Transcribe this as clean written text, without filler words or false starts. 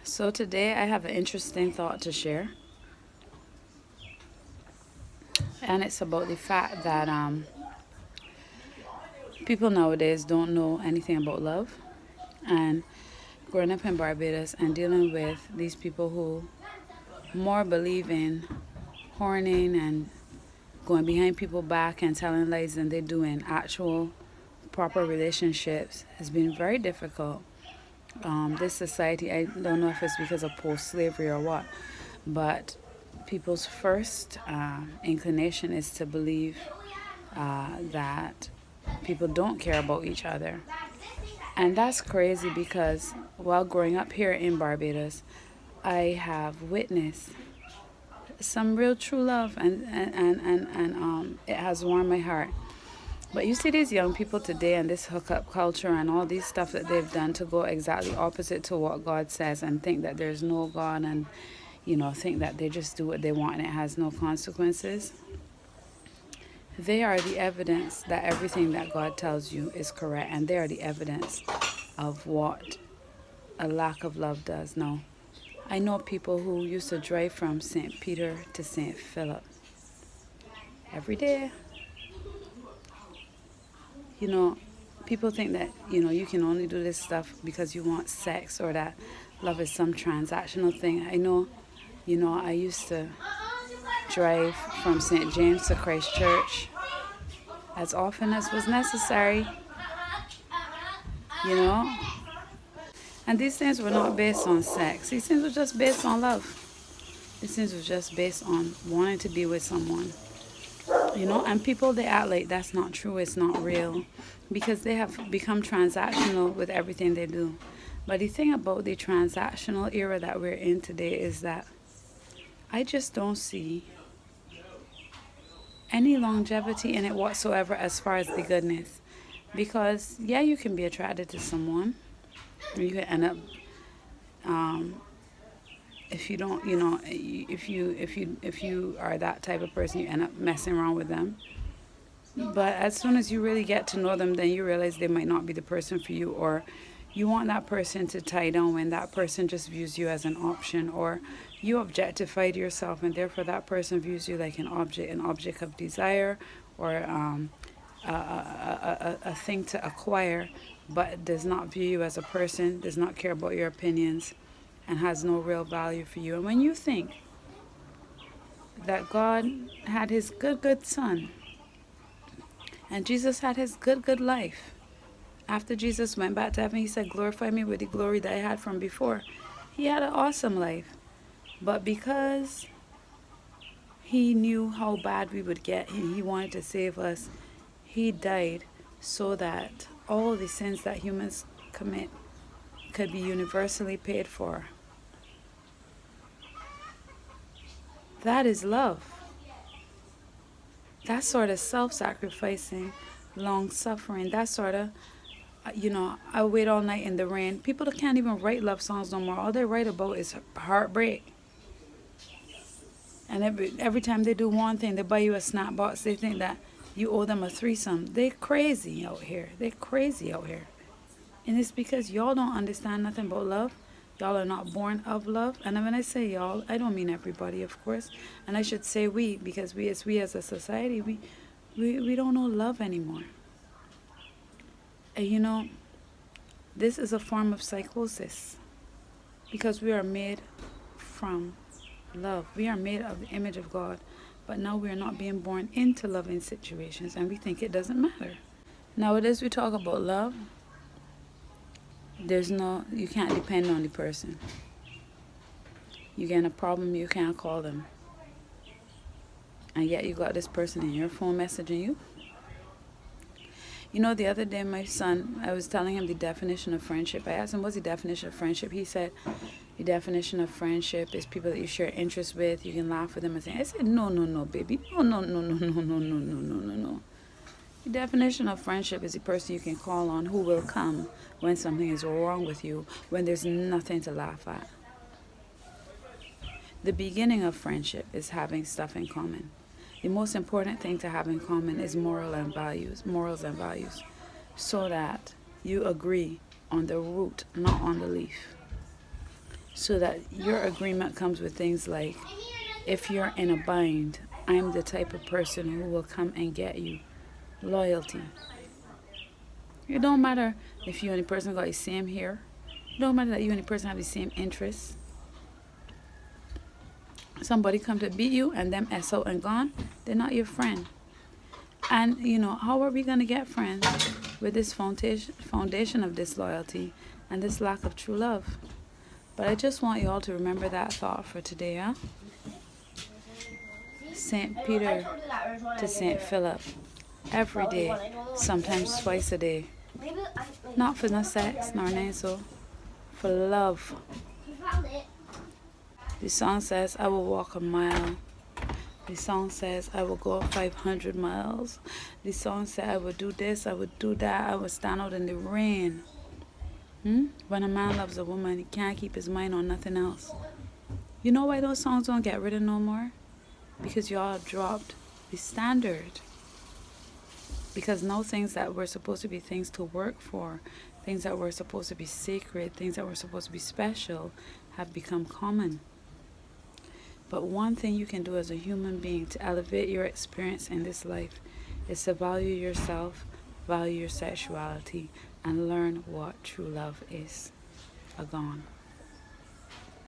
So today I have an interesting thought to share, and it's about the fact that people nowadays don't know anything about love. And growing up in Barbados and dealing with these people who more believe in horning and going behind people back and telling lies than they do in actual proper relationships has been very difficult. This society, I don't know if it's because of post-slavery or what, but people's first inclination is to believe that people don't care about each other. And that's crazy because while growing up here in Barbados, I have witnessed some real true love, and it has warmed my heart. But you see these young people today and this hookup culture and all these stuff that they've done to go exactly opposite to what God says and think that there's no God, and think that they just do what they want and it has no consequences. They are the evidence that everything that God tells you is correct, and they are the evidence of what a lack of love does. Now, I know people who used to drive from St. Peter to St. Philip every day. People think that, you can only do this stuff because you want sex, or that love is some transactional thing. I know, I used to drive from St. James to Christ Church as often as was necessary, you know. And these things were not based on sex. These things were just based on love. These things were just based on wanting to be with someone. And people, they act like that's not true, it's not real, because they have become transactional with everything they do. But the thing about the transactional era that we're in today is that I just don't see any longevity in it whatsoever as far as the goodness. Because, yeah, you can be attracted to someone. You can end up, if you don't, if you are that type of person, you end up messing around with them. But as soon as you really get to know them, then you realize they might not be the person for you, or you want that person to tie down when that person just views you as an option, or you objectified yourself and therefore that person views you like an object of desire, or a thing to acquire, but does not view you as a person, does not care about your opinions, and has no real value for you. And when you think that God had his good son, and Jesus had his good life, after Jesus went back to heaven, he said, glorify me with the glory that I had from before. He had an awesome life. But because he knew how bad we would get, he wanted to save us, he died so that all the sins that humans commit could be universally paid for. That is love. That sort of self-sacrificing, long-suffering, that sort of, I wait all night in the rain. People that can't even write love songs no more. All they write about is heartbreak. And every time they do one thing, they buy you a snap box, they think that you owe them a threesome. They're crazy out here. They're crazy out here. And it's because y'all don't understand nothing about love. Y'all are not born of love. And when I say y'all, I don't mean everybody, of course. And I should say we, because we as a society, we don't know love anymore. And this is a form of psychosis, because we are made from love. We are made of the image of God. But now we are not being born into loving situations, and we think it doesn't matter. Nowadays we talk about love. You can't depend on the person. You get in a problem, you can't call them. And yet you got this person in your phone messaging you. The other day my son, I was telling him the definition of friendship. I asked him, what's the definition of friendship? He said, the definition of friendship is people that you share interests with, you can laugh with them and say. I said, no, baby. No. The definition of friendship is the person you can call on who will come when something is wrong with you, when there's nothing to laugh at. The beginning of friendship is having stuff in common. The most important thing to have in common is morals and values, so that you agree on the root, not on the leaf. so that your agreement comes with things like, if you're in a bind, I'm the type of person who will come and get you. Loyalty. It don't matter if you and the person got the same hair. It don't matter that you and the person have the same interests. Somebody come to beat you and them S out and gone, they're not your friend. And how are we gonna get friends with this foundation of disloyalty and this lack of true love? But I just want you all to remember that thought for today, huh? St. Peter to St. Philip. Every day, sometimes twice a day. Not for no sex, nor nothing so. For love. The song says, I will walk a mile. The song says, I will go 500 miles. The song said, I would do this, I would do that, I would stand out in the rain. When a man loves a woman, he can't keep his mind on nothing else. You know why those songs don't get written no more? Because y'all dropped the standard. Because now things that were supposed to be things to work for, things that were supposed to be sacred, things that were supposed to be special, have become common. But one thing you can do as a human being to elevate your experience in this life is to value yourself, value your sexuality, and learn what true love is. Gone.